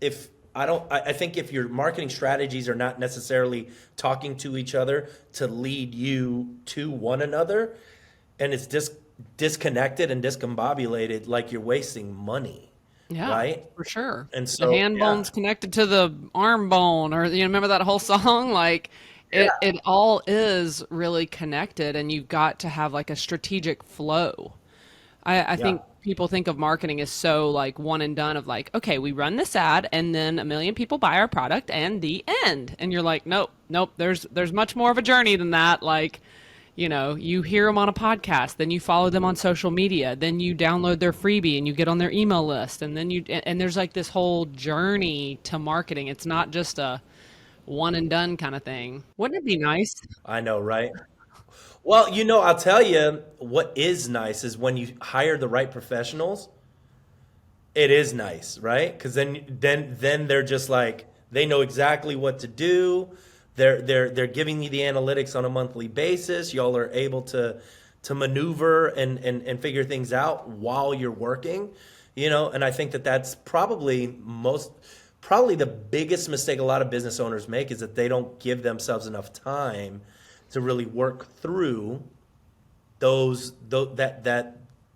if I think if your marketing strategies are not necessarily talking to each other to lead you to one another, and it's disconnected and discombobulated, like you're wasting money, Yeah, right? for sure. And The so, hand yeah, bone's connected to the arm bone, or remember that whole song? Like yeah, it all is really connected, and you've got to have like a strategic flow. I yeah, think people think of marketing as so like one and done of like, okay, we run this ad and then a million people buy our product and the end. And you're like, nope, nope, there's much more of a journey than that. Like, you hear them on a podcast, then you follow them on social media, then you download their freebie and you get on their email list, and then and there's like this whole journey to marketing. It's not just a one and done kind of thing. Wouldn't it be nice? I know, right? Well, I'll tell you what is nice is when you hire the right professionals. It is nice, right? Because then they're just like they know exactly what to do. They're giving you the analytics on a monthly basis. Y'all are able to maneuver and figure things out while you're working, And I think that that's probably the biggest mistake a lot of business owners make is that they don't give themselves enough time to really work through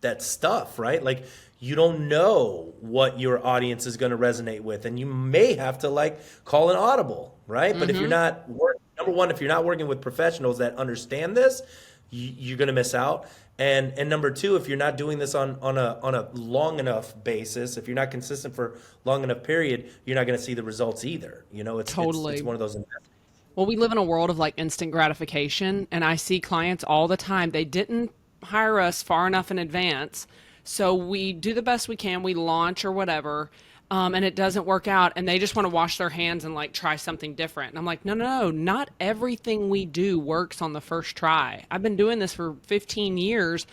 that stuff, right? Like you don't know what your audience is going to resonate with, and you may have to like call an audible, right? But if you're not number one, if you're not working with professionals that understand this, you're going to miss out. And number two, if you're not doing this on a long enough basis, if you're not consistent for long enough period, you're not going to see the results either. It's Totally. one of those investments. Well, we live in a world of like instant gratification, and I see clients all the time. They didn't hire us far enough in advance. So we do the best we can, we launch or whatever, and it doesn't work out, and they just want to wash their hands and like try something different. And I'm like, no, no, no, not everything we do works on the first try. I've been doing this for 15 years,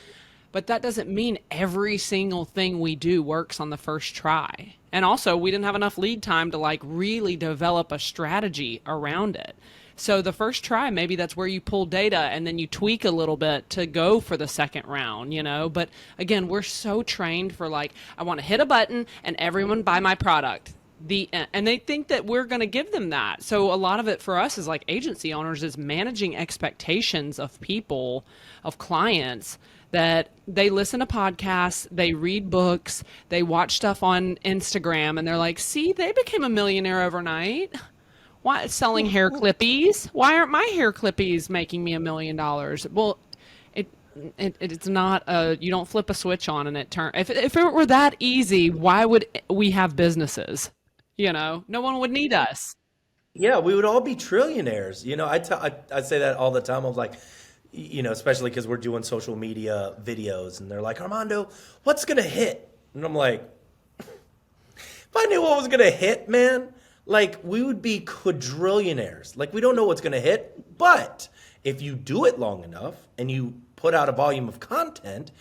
but that doesn't mean every single thing we do works on the first try. And also, we didn't have enough lead time to like really develop a strategy around it. So the first try, maybe that's where you pull data and then you tweak a little bit to go for the second round. But again, we're so trained for like, I want to hit a button and everyone buy my product. And they think that we're going to give them that. So a lot of it for us is like agency owners is managing expectations of people, of clients, that they listen to podcasts, they read books, they watch stuff on Instagram, and they're like, see, they became a millionaire overnight. Why selling hair clippies? Why aren't my hair clippies making me $1 million? Well, it, it's not a, you don't flip a switch on and it turn. If it were that easy, why would we have businesses? No one would need us. Yeah, we would all be trillionaires. I say that all the time. I'm like, especially because we're doing social media videos, and they're like, Armando, what's gonna hit? And I'm like, if I knew what was gonna hit, man, like we would be quadrillionaires. Like we don't know what's gonna hit, but if you do it long enough and you put out a volume of content,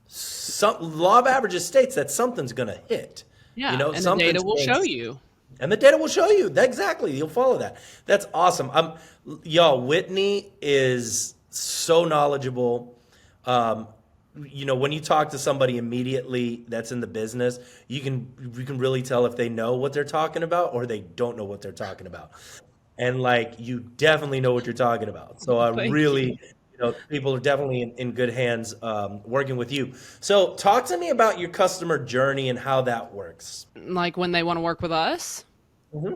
some law of averages states that something's gonna hit. Yeah, and the data Something's will going show you. and the data will show you. Exactly. You'll follow that. That's awesome. Y'all, Whitney is so knowledgeable. Um, when you talk to somebody immediately that's in the business, you can really tell if they know what they're talking about or they don't know what they're talking about. And like you definitely know what you're talking about. So I Thank you. really, people are definitely in good hands working with you. So talk to me about your customer journey and how that works. Like when they want to work with us. Hmm.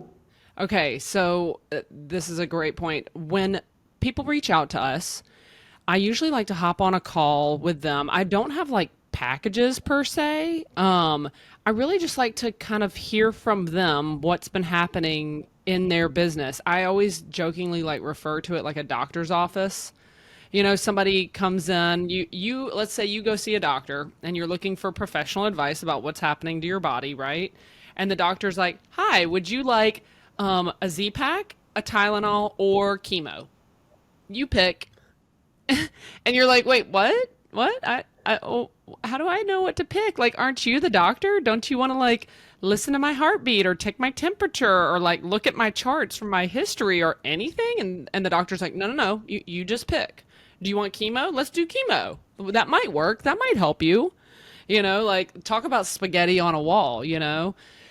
Okay, so this is a great point. When people reach out to us, I usually like to hop on a call with them. I don't have like packages per se. I really just like to kind of hear from them what's been happening in their business. I always jokingly like refer to it like a doctor's office. Somebody comes in, you let's say you go see a doctor and you're looking for professional advice about what's happening to your body, right? And the doctor's like, "Hi, would you like a Z pack, a Tylenol, or chemo? You pick." And you're like, "Wait, what? What? Oh, how do I know what to pick? Like, aren't you the doctor? Don't you want to like listen to my heartbeat or take my temperature or like look at my charts from my history or anything?" And the doctor's like, "No, no, no. You just pick. Do you want chemo? Let's do chemo. That might work. That might help you." Like talk about spaghetti on a wall.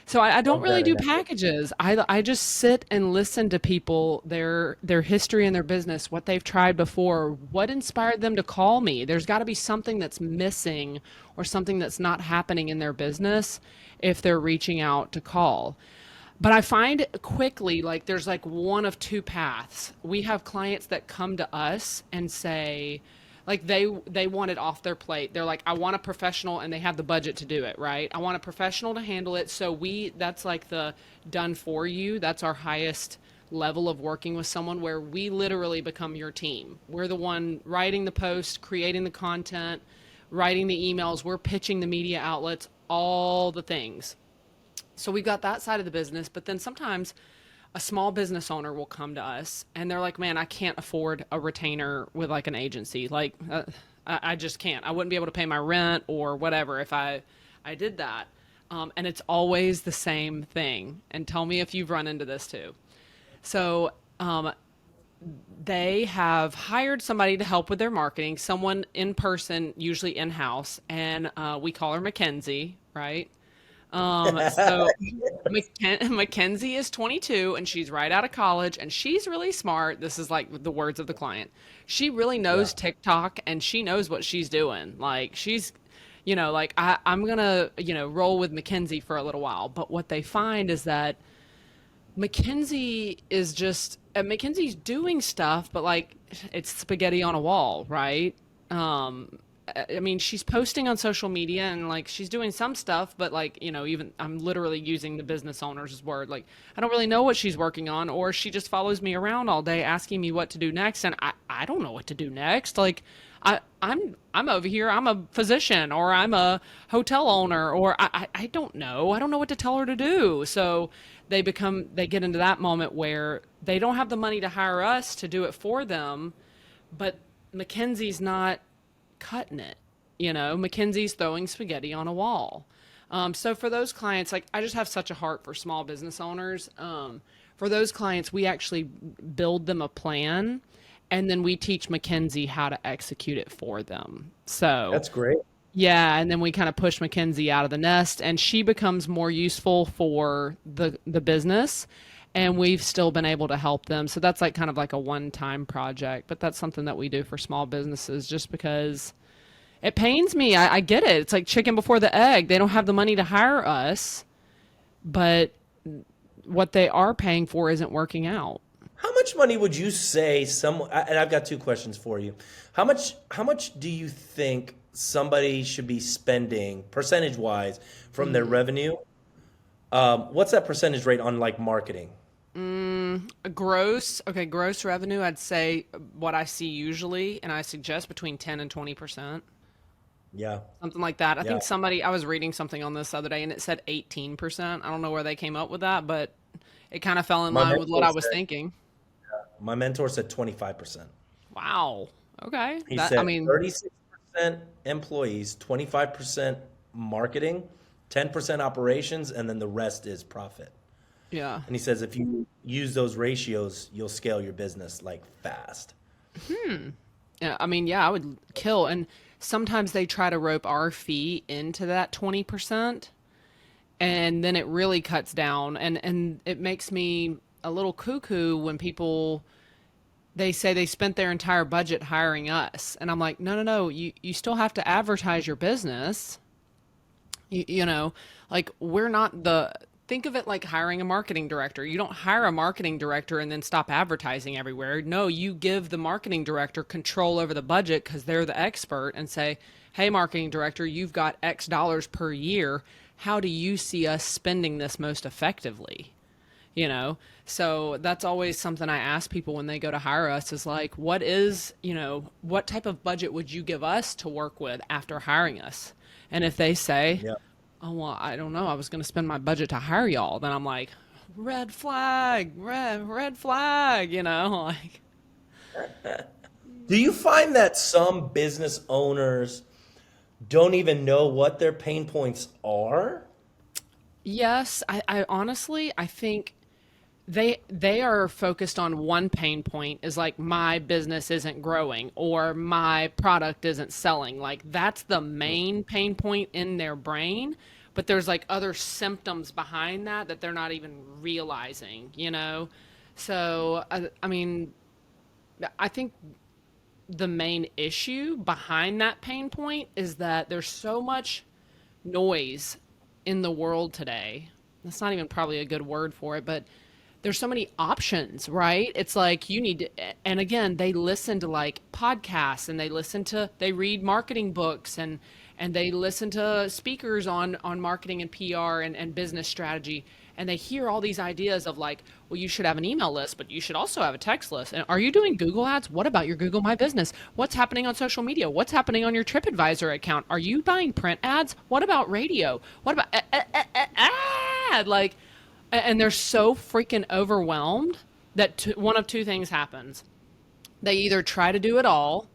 So I don't Love really that do analogy. packages. I just sit and listen to people, their history and their business, what they've tried before, what inspired them to call me. There's got to be something that's missing or something that's not happening in their business if they're reaching out to call. But I find quickly like there's like one of two paths. We have clients that come to us and say, like they want it off their plate. They're like, I want a professional, and they have the budget to do it, right? I want a professional to handle it. So that's like the done for you. That's our highest level of working with someone where we literally become your team. We're the one writing the post, creating the content, writing the emails. We're pitching the media outlets, all the things. So we've got that side of the business, but then sometimes a small business owner will come to us and they're like, man, I can't afford a retainer with like an agency. Like, I just can't. I wouldn't be able to pay my rent or whatever if I did that. And it's always the same thing. And tell me if you've run into this too. So they have hired somebody to help with their marketing, someone in person, usually in house, and we call her Mackenzie, right? So Mackenzie is 22 and she's right out of college and she's really smart. This is like the words of the client. She really Yeah. knows TikTok and she knows what she's doing. Like she's, like I'm gonna, roll with Mackenzie for a little while. But what they find is that Mackenzie's doing stuff, but like it's spaghetti on a wall, right? I mean, she's posting on social media and like she's doing some stuff, but like, even I'm literally using the business owner's word. Like, I don't really know what she's working on, or she just follows me around all day asking me what to do next. And I don't know what to do next. Like, I'm over here, I'm a physician or I'm a hotel owner, or I don't know. I don't know what to tell her to do. So they get into that moment where they don't have the money to hire us to do it for them, but Mackenzie's not cutting it. Mackenzie's throwing spaghetti on a wall. So for those clients, like I just have such a heart for small business owners. For those clients, we actually build them a plan and then we teach Mackenzie how to execute it for them. So That's great. yeah, and then we kind of push Mackenzie out of the nest and she becomes more useful for the business and we've still been able to help them. So that's like kind of like a one-time project, but that's something that we do for small businesses just because it pains me. I get it. It's like chicken before the egg. They don't have the money to hire us, but what they are paying for isn't working out. How much money would you say and I've got two questions for you. How much do you think somebody should be spending percentage wise from their revenue? What's that percentage rate on like marketing? Gross revenue, I'd say what I see usually, and I suggest between 10 and 20%. Yeah. Something like that. I Yeah. think I was reading something on this the other day and it said 18%. I don't know where they came up with that, but it kind of fell in My line with what mentor I was said thinking. my mentor said 25%. Wow. Okay. He I said mean, 36% employees, 25% marketing, 10% operations, and then the rest is profit. yeah. And he says if you use those ratios, you'll scale your business like fast. Yeah, I mean, yeah, I would kill. And sometimes they try to rope our fee into that 20%, and then it really cuts down. And it makes me a little cuckoo when people they say they spent their entire budget hiring us. And I'm like, no, no, no, you still have to advertise your business. You know, like we're not the think of it like hiring a marketing director. You don't hire a marketing director and then stop advertising everywhere. No, you give the marketing director control over the budget because they're the expert and say, hey, marketing director, you've got X dollars per year. How do you see us spending this most effectively? So that's always something I ask people when they go to hire us is like, what type of budget would you give us to work with after hiring us? And if they say, Yeah. oh, well, I don't know, I was going to spend my budget to hire y'all, then I'm like, red flag, red flag, like, Do you find that some business owners don't even know what their pain points are? yes, I honestly, I think they are focused on one pain point is like my business isn't growing or my product isn't selling. Like that's the main pain point in their brain, but there's like other symptoms behind that that they're not even realizing, you know? So, I mean, I think the main issue behind that pain point is that there's so much noise in the world today. That's not even probably a good word for it, but there's so many options, right? It's like you need to, and again, they listen to like podcasts and they read marketing books and they listen to speakers on marketing and PR and business strategy. And they hear all these ideas of like, well, you should have an email list, but you should also have a text list. And are you doing Google ads? What about your Google My Business? What's happening on social media? What's happening on your TripAdvisor account? Are you buying print ads? What about radio? What about like, and they're so freaking overwhelmed that one of two things happens. They either try to do it all,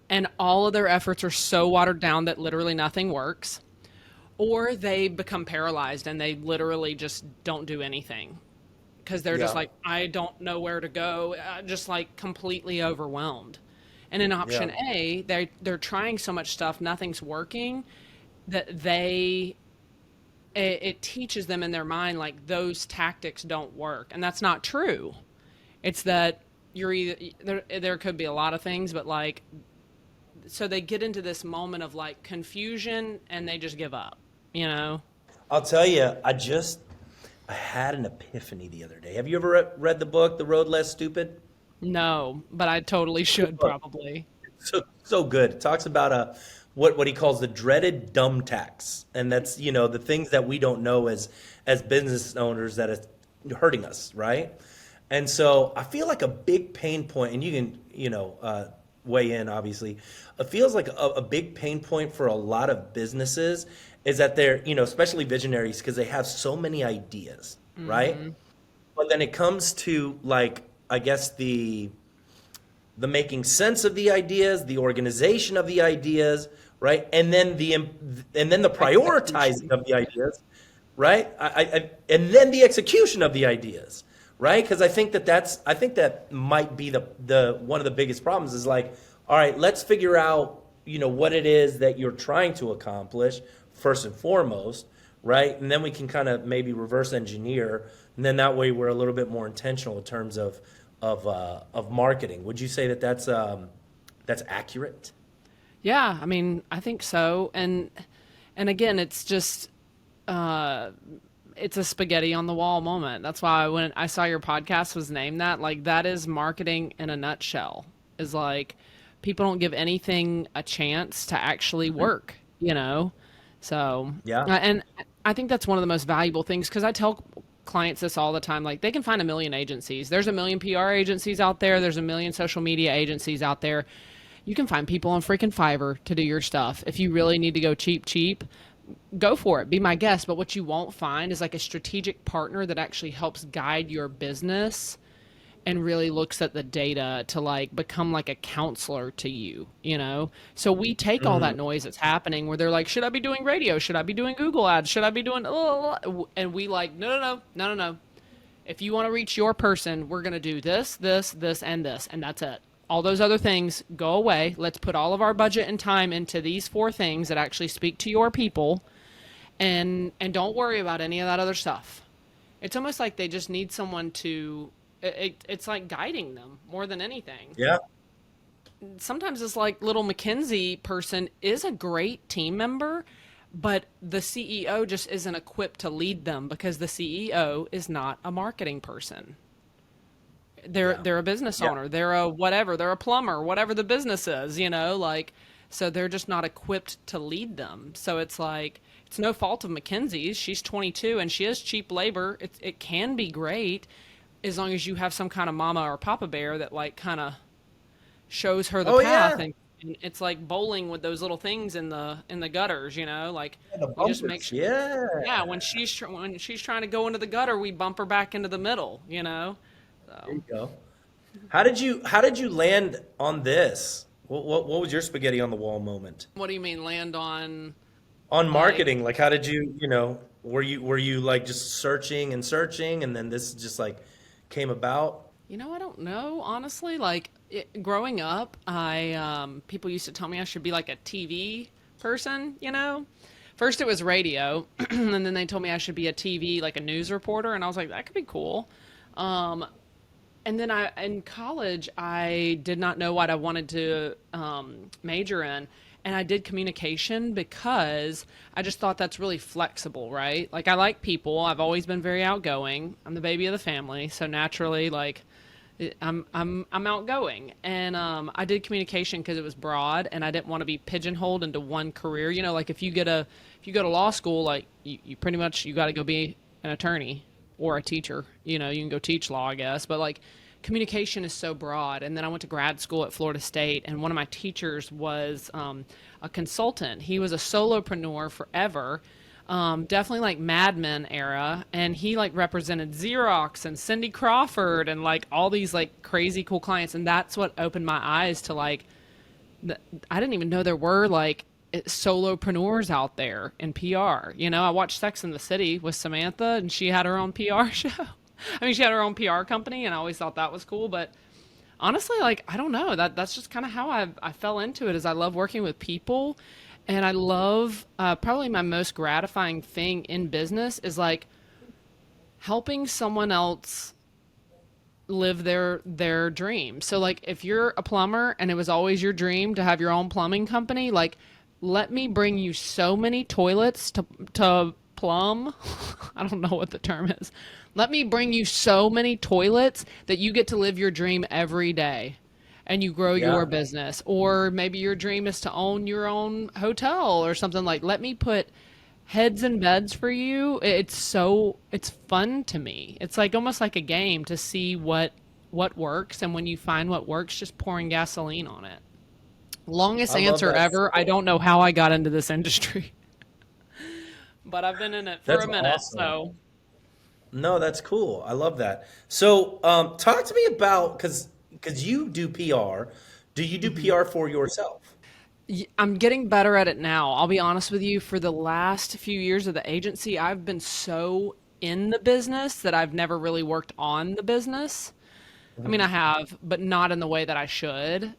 and all of their efforts are so watered down that literally nothing works, or they become paralyzed and they literally just don't do anything because they're just Yeah. like, I don't know where to go, just like completely overwhelmed. And in option Yeah. A, they're trying so much stuff, nothing's working, that it teaches them in their mind like those tactics don't work, and that's not true. It's that you're either there could be a lot of things, but like so they get into this moment of like confusion and they just give up, you know? I'll tell you, I had an epiphany the other day. Have you ever read the book, The Road Less Stupid? No, but I totally should Look, probably. so good. It talks about what he calls the dreaded dumb tax, and that's the things that we don't know as business owners that is hurting us, right? And so I feel like a big pain point, and you can weigh in obviously. It feels like a big pain point for a lot of businesses is that they're especially visionaries because they have so many ideas, right? But then it comes to like I guess the making sense of the ideas, the organization of the ideas, right? And then the prioritizing Execution. of the ideas, right? And then the execution of the ideas, right? Because I think that might be the one of the biggest problems is like, all right, let's figure out what it is that you're trying to accomplish first and foremost, right? And then we can kind of maybe reverse engineer, and then that way we're a little bit more intentional in terms of marketing. Would you say that that's accurate? Yeah, I mean, I think so. And again, it's just it's a spaghetti on the wall moment. That's why when I saw your podcast was named that, like that is marketing in a nutshell. Is like people don't give anything a chance to actually work, you know? So, Yeah. and I think that's one of the most valuable things because I tell clients this all the time. Like, they can find a million agencies. There's a million PR agencies out there, there's a million social media agencies out there. You can find people on freaking Fiverr to do your stuff. If you really need to go cheap, cheap, go for it. Be my guest. But what you won't find is like a strategic partner that actually helps guide your business and really looks at the data to like become like a counselor to you, you know? So we take all that noise that's happening where they're like, should I be doing radio? Should I be doing Google ads? Should I be doing, and we like, no, no, no, no, no, no. If you want to reach your person, we're going to do this, this, this, and this, and that's it. All those other things go away. Let's put all of our budget and time into these four things that actually speak to your people, and don't worry about any of that other stuff. It's almost like they just need someone to it's like guiding them more than anything. Yeah. Sometimes this like little McKinsey person is a great team member, but the CEO just isn't equipped to lead them because the CEO is not a marketing person. Yeah. They're a business Yeah. owner. They're a whatever. They're a plumber. Whatever the business is, you know, like so they're just not equipped to lead them. So it's like it's no fault of McKinsey's. She's 22 and she has cheap labor. It can be great as long as you have some kind of mama or papa bear that like kind of shows her the Oh path, yeah. and it's like bowling with those little things in the gutters, you know, like Yeah, the we just make bumpers. sure. Yeah. Yeah, when she's trying to go into the gutter, we bump her back into the middle, you know. There So you go. How did you land on this? What was your spaghetti on the wall moment? what do you mean land on On like? marketing, like how did were you like just searching and searching and then this just like came about? You know, I don't know, honestly. Like growing up, I people used to tell me I should be like a TV person, you know. first it was radio, and then they told me I should be a TV, like a news reporter, and I was like, that could be cool. Um, and then in college, I did not know what I wanted to major in. And I did communication because I just thought that's really flexible, right? Like I like people. I've always been very outgoing. I'm the baby of the family, so naturally, like I'm outgoing. And I did communication because it was broad, and I didn't want to be pigeonholed into one career. You know, like if you go to law school, like you pretty much you got to go be an attorney or a teacher. You know, you can go teach law, I guess, but like communication is so broad. And then I went to grad school at Florida State, and one of my teachers was a consultant. He was a solopreneur forever, definitely like Mad Men era, and he like represented Xerox and Cindy Crawford and like all these like crazy cool clients, and that's what opened my eyes to like I didn't even know there were like solopreneurs out there in PR. You know, I watched Sex in the City with Samantha, and she had her own PR show. I mean, she had her own PR company, and I always thought that was cool. But honestly, like I don't know, that's just kind of how I fell into it. Is I love working with people, and I love probably my most gratifying thing in business is like helping someone else live their dream. So like if you're a plumber and it was always your dream to have your own plumbing company, like let me bring you so many toilets to plumb. I don't know what the term is. Let me bring you so many toilets that you get to live your dream every day and you grow your Yeah, business. Or maybe your dream is to own your own hotel or something. Like let me put heads and beds for you. It's fun to me. It's like almost like a game to see what works, and when you find what works, just pouring gasoline on it. Longest I love answer that. ever. I don't know how I got into this industry, but I've been in it for That's a minute, awesome. so No, that's cool. I love that. So, talk to me about because you do PR. Do you do PR for yourself? I'm getting better at it now. I'll be honest with you, for the last few years of the agency, I've been so in the business that I've never really worked on the business. I mean, I Mhm. have, but not in the way that I should.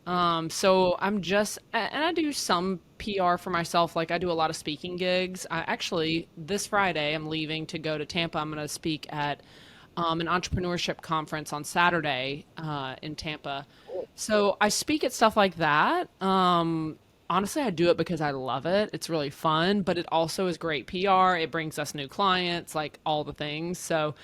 So I'm just, and I do some PR for myself. Like I do a lot of speaking gigs. I actually, this Friday, I'm leaving to go to Tampa. I'm going to speak at an entrepreneurship conference on Saturday in Tampa. So I speak at stuff like that. Honestly, I do it because I love it. It's really fun, but it also is great PR. It brings us new clients, like all the things. So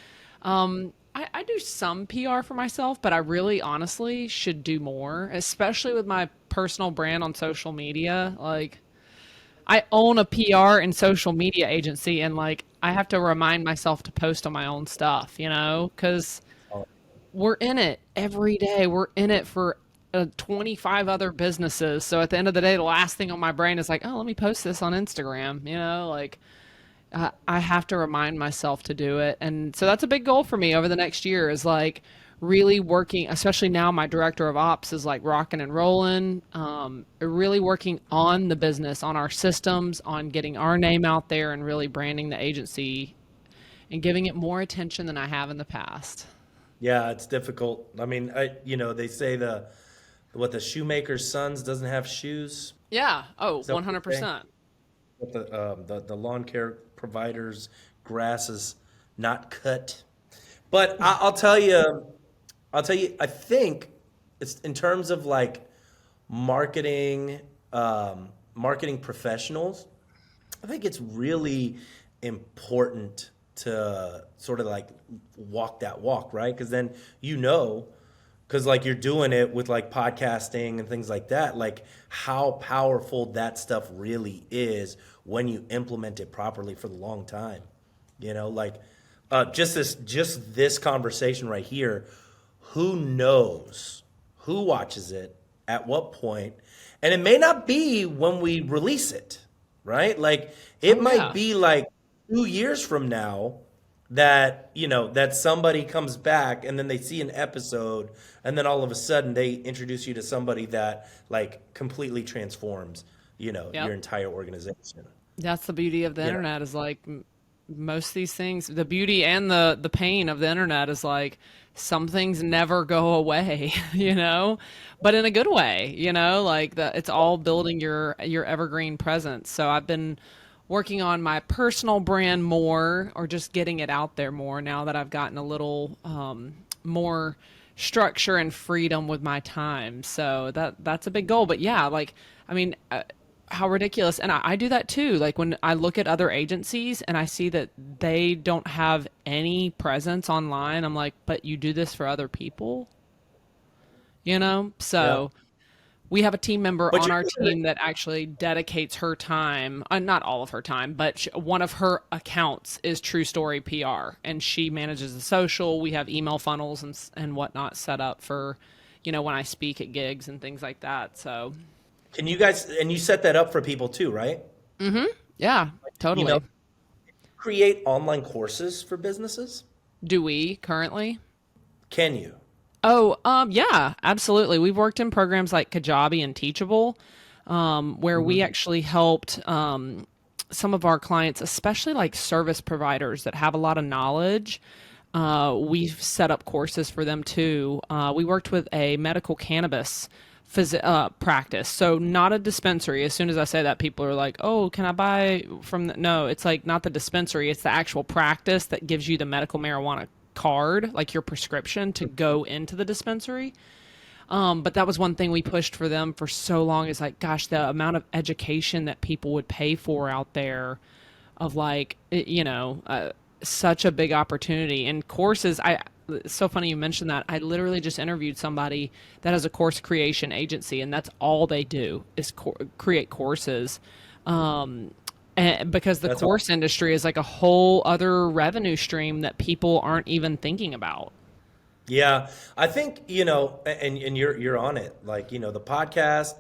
I do some PR for myself, but I really honestly should do more, especially with my personal brand on social media. Like, I own a PR and social media agency, and like, I have to remind myself to post on my own stuff, you know, because we're in it every day. We're in it for 25 other businesses. So at the end of the day, the last thing on my brain is like, oh, let me post this on Instagram, you know, like, I have to remind myself to do it. And so that's a big goal for me over the next year is like really working, especially now my director of ops is like rocking and rolling, really working on the business, on our systems, on getting our name out there and really branding the agency and giving it more attention than I have in the past. Yeah, it's difficult. I mean, they say the shoemaker's sons doesn't have shoes. Yeah. Oh, Is that what they say? 100%. What the lawn care providers grass is not cut. But I'll tell you, I think it's in terms of like marketing, marketing professionals. I think it's really important to sort of like walk that walk, right? Because then because like you're doing it with like podcasting and things like that, like how powerful that stuff really is when you implement it properly for the long time. Like just this conversation right here, who knows who watches it at what point, and it may not be when we release it, right? Like it Oh, might yeah. be like 2 years from now that somebody comes back and then they see an episode and then all of a sudden they introduce you to somebody that like completely transforms your Yep. entire organization. That's the beauty of the you know internet is like most of these things, the beauty and the pain of the internet is like some things never go away, you know, but in a good way, you know, like it's all building your evergreen presence. So I've been working on my personal brand more, or just getting it out there more now that I've gotten a little more structure and freedom with my time. So that's a big goal. But yeah, like I mean, how ridiculous. And I do that too. Like when I look at other agencies and I see that they don't have any presence online, I'm like, but you do this for other people, you know? Yeah. So we have a team member But on you're our doing it. team that actually dedicates her time, not all of her time, but one of her accounts is True Story PR, and she manages the social. We have email funnels and whatnot set up for, when I speak at gigs and things like that. So Can you guys, and you set that up for people too, right? yeah, Email totally. create online courses for businesses? Do we currently? Can you? Oh, yeah, absolutely. We've worked in programs like Kajabi and Teachable, where we Mhm. actually helped some of our clients, especially like service providers that have a lot of knowledge. We've set up courses for them too. We worked with a medical cannabis practice, so not a dispensary. As soon as I say that, people are like, "Oh, can I buy from?" No, it's like not the dispensary; it's the actual practice that gives you the medical marijuana card, like your prescription, to go into the dispensary. But that was one thing we pushed for them for so long, is like, gosh, the amount of education that people would pay for out there, of like, such a big opportunity. And courses, it's so funny you mentioned that. I literally just interviewed somebody that has a course creation agency, and that's all they do is create courses. And because the That's all. course industry is like a whole other revenue stream that people aren't even thinking about. Yeah, I think, and you're on it. Like, the podcast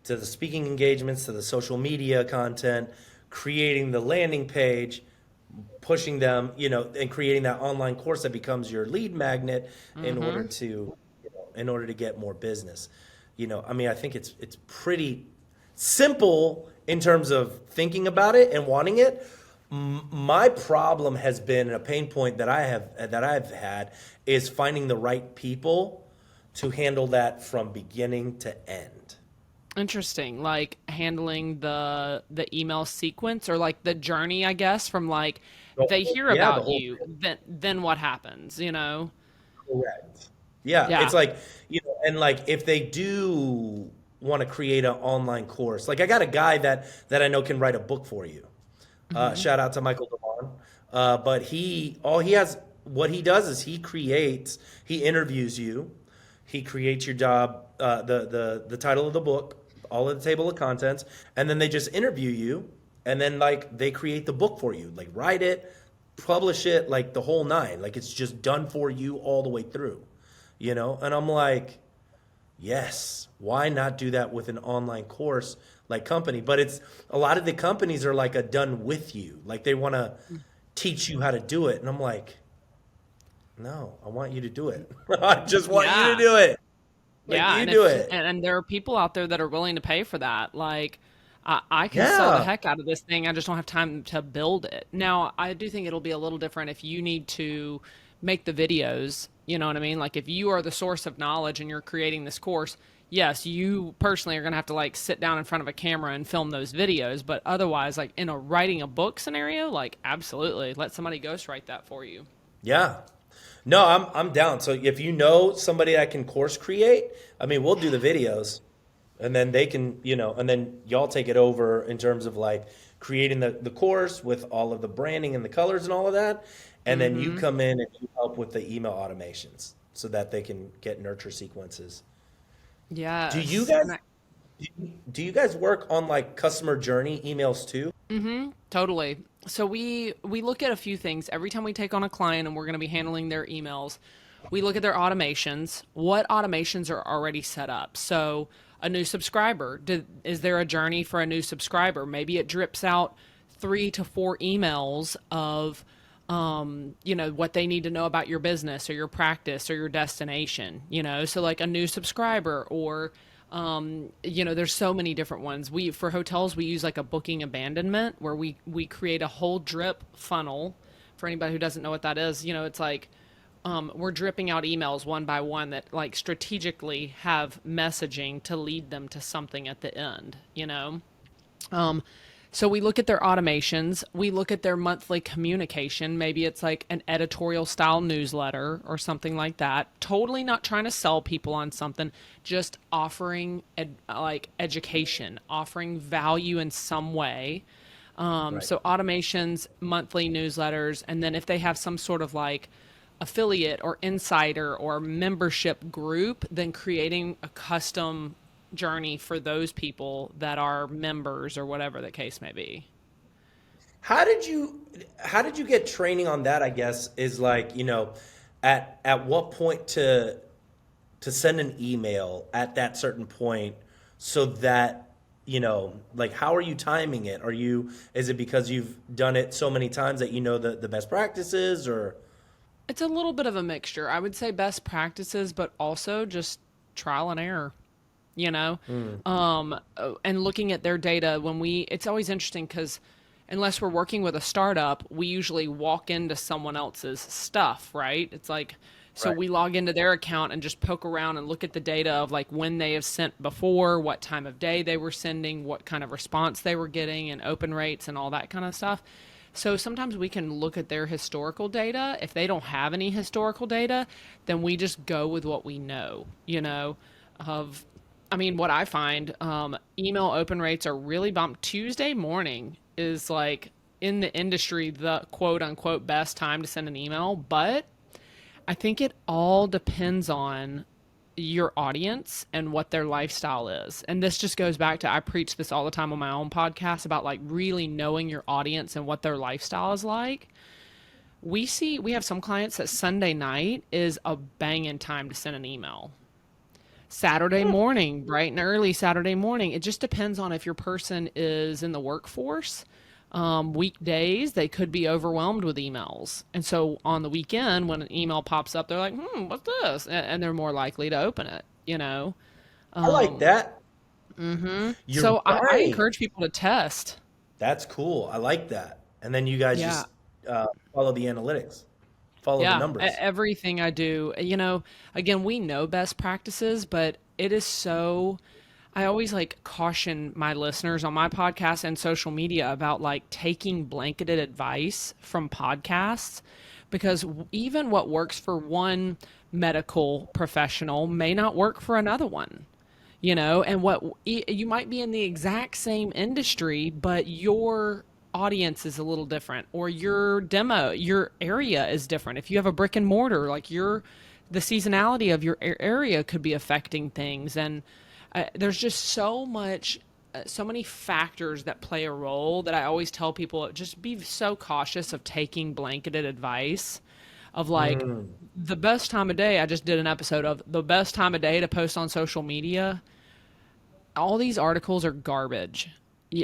to the speaking engagements to the social media content, creating the landing page, pushing them, and creating that online course that becomes your lead magnet in order to get more business. I mean, I think it's pretty simple in terms of thinking about it and wanting it. My problem has been a pain point that I've had is finding the right people to handle that from beginning to end. Interesting. Like handling the email sequence, or like the journey, I guess, from like they hear Yeah, the about whole you, then what happens, correct. Yeah, Yeah. it's like, and like if they do want to create an online course, like I got a guy that I know can write a book for you. Shout out to Michael Devon. But what he does is he interviews you, he creates your job, the title of the book, all of the table of contents, and then they just interview you, and then like they create the book for you, like write it, publish it, like the whole nine, like it's just done for you all the way through, And I'm like, yes, why not do that with an online course like company? But it's a lot of the companies are like a done with you. Like they want to teach you how to do it. And I'm like, no, I want you to do it. I just want you to Yeah. do it. Like Yeah, you and do if it. and there are people out there that are willing to pay for that. Like, I can sell the Yeah. heck out of this thing. I just don't have time to build it. Now, I do think it'll be a little different if you need to make the videos. You know what I mean? Like, if you are the source of knowledge and you're creating this course, yes, you personally are going to have to like sit down in front of a camera and film those videos. But otherwise, like in a writing a book scenario, like absolutely, let somebody ghostwrite that for you. Yeah. No, I'm down. So if you know somebody that can course create, I mean, we'll do the videos and then they can, and then y'all take it over in terms of like creating the course with all of the branding and the colors and all of that. And then you Mm-hmm. come in and you help with the email automations so that they can get nurture sequences. Do you Yes. guys do you guys work on like customer journey emails too? Totally. So we look at a few things every time we take on a client and we're going to be handling their emails. We look at their automations. What automations are already set up? So a new subscriber, is there a journey for a new subscriber? Maybe it drips out 3 to 4 emails of what they need to know about your business or your practice or your destination, so like a new subscriber, or there's so many different ones. For hotels, we use like a booking abandonment, where we create a whole drip funnel. For anybody who doesn't know what that is, it's like we're dripping out emails one by one that like strategically have messaging to lead them to something at the end. Um, So we look at their automations, we look at their monthly communication. Maybe it's like an editorial style newsletter or something like that. Totally not trying to sell people on something, just offering like education, offering value in some way. Right. So automations, monthly newsletters, and then if they have some sort of like affiliate or insider or membership group, then creating a custom journey for those people that are members or whatever the case may be. How did you how did you get training on that, I guess, is like, at what point to send an email at that certain point so that, like how are you timing it? Is it because you've done it so many times that you know the best practices or It's a little bit of a mixture. I would say best practices, but also just trial and error, you know? And looking at their data it's always interesting because unless we're working with a startup, we usually walk into someone else's stuff, right? It's like, so right? we log into their account and just poke around and look at the data of like when they have sent before, what time of day they were sending, what kind of response they were getting, and open rates and all that kind of stuff. So sometimes we can look at their historical data. If they don't have any historical data, then we just go with what we know, of, I mean, what I find, email open rates are really bumped. Tuesday morning is like in the industry, the quote unquote best time to send an email, but I think it all depends on your audience and what their lifestyle is. And this just goes back to I preach this all the time on my own podcast about like really knowing your audience and what their lifestyle is like. We have some clients that Sunday night is a banging time to send an email. Saturday morning, bright and early Saturday morning. It just depends on if your person is in the workforce. Weekdays, they could be overwhelmed with emails. And so on the weekend, when an email pops up, they're like, what's this? And they're more likely to open it. I like that. You're So I right. encourage people to test. That's cool. I like that. And then you guys Yeah. just follow the analytics, follow the Yeah. numbers. Everything I do, again, we know best practices, but it is so I always like caution my listeners on my podcast and social media about like taking blanketed advice from podcasts because even what works for one medical professional may not work for another one. And you might be in the exact same industry, but your audience is a little different or your area is different. If you have a brick and mortar, like the seasonality of your area could be affecting things. And there's just so many factors that play a role that I always tell people just be so cautious of taking blanketed advice of like the best time of day. I just did an episode of the best time of day to post on social media. All these articles are garbage.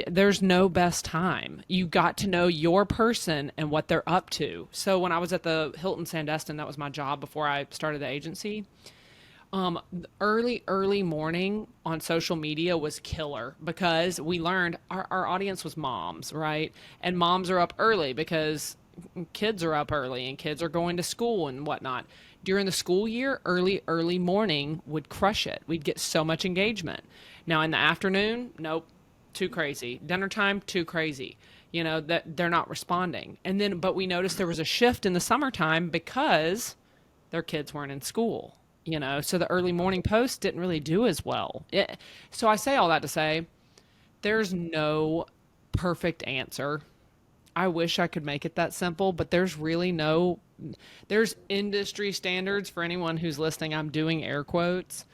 There's no best time. You got to know your person and what they're up to. So when I was at the Hilton Sandestin, that was my job before I started the agency. Early morning on social media was killer because we learned our audience was moms, right? And moms are up early because kids are up early and kids are going to school and whatnot. During the school year, early morning would crush it. We'd get so much engagement. Now in the afternoon, nope, too crazy. Dinner time, too crazy. That they're not responding. But we noticed there was a shift in the summertime because their kids weren't in school. So the early morning posts didn't really do as well. So I say all that to say there's no perfect answer. I wish I could make it that simple, but there's industry standards for anyone who's listening. I'm doing air quotes.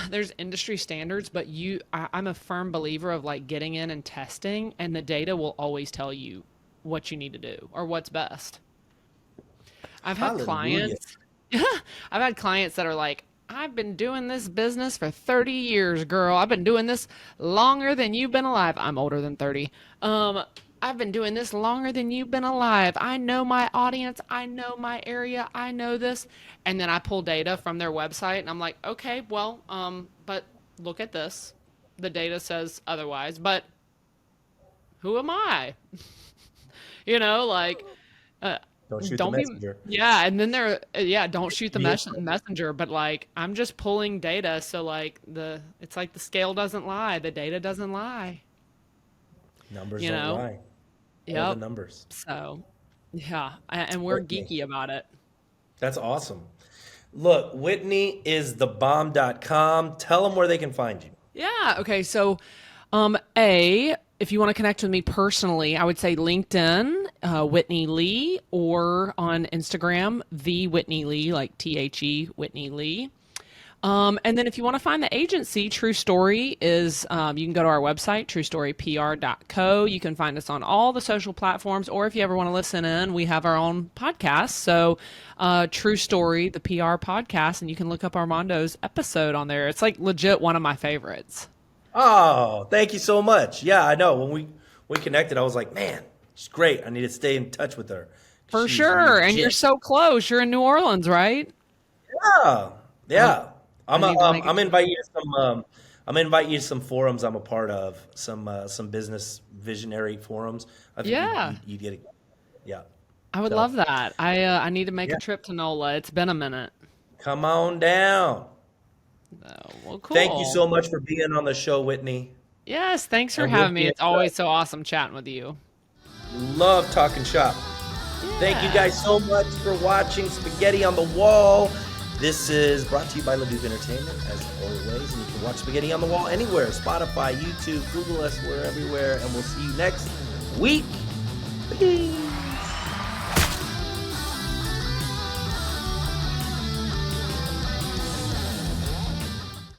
There's industry standards, but I'm a firm believer of like getting in and testing, and the data will always tell you what you need to do or what's best. I've had Hallelujah. clients I've had clients that are like, I've been doing this business for 30 years, girl. I've been doing this longer than you've been alive. I'm older than 30. I've been doing this longer than you've been alive. I know my audience. I know my area. I know this. And then I pull data from their website and I'm like, okay, well, but look at this. The data says otherwise, but who am I? Like, uh, Don't shoot the don't be, messenger. yeah. And then yeah, don't shoot the messenger, but like, I'm just pulling data. So like it's like the scale doesn't lie. The data doesn't lie. Numbers you don't know? lie. All the Yep. numbers. So, yeah, and we're Whitney. geeky about it. That's awesome. Look, Whitney is thebomb.com. Tell them where they can find you. Yeah. Okay. So, if you want to connect with me personally, I would say LinkedIn, Whitney Lee, or on Instagram, the Whitney Lee, like Whitney Lee. And then if you want to find the agency, True Story is, you can go to our website, truestorypr.co. You can find us on all the social platforms, or if you ever want to listen in, we have our own podcast. So, True Story, the PR podcast, and you can look up Armando's episode on there. It's like legit one of my favorites. Oh, thank you so much. Yeah, I know. When we connected, I was like, man, she's great. I need to stay in touch with her. For She's sure. And you're legit. so close. You're in New Orleans, right? Yeah, yeah. I need to make I'm it. invite you to some I'm gonna invite you to some forums I'm a part of, some business visionary forums. I think Yeah, you'd get it. Yeah. I would So love that. I need to make yeah, a trip to NOLA. It's been a minute. come on down. Oh, well, Thank you cool. so much for being on the show, Whitney. Yes, thanks for And we'll having me. be in It's always touch. so awesome chatting with you. Love talking shop. Thank you Yeah. guys so much for watching Spaghetti on the Wall. This is brought to you by Leduc Entertainment, as always. And you can watch Spaghetti on the Wall anywhere, Spotify, YouTube, Google us, we're everywhere. And we'll see you next week. Bye.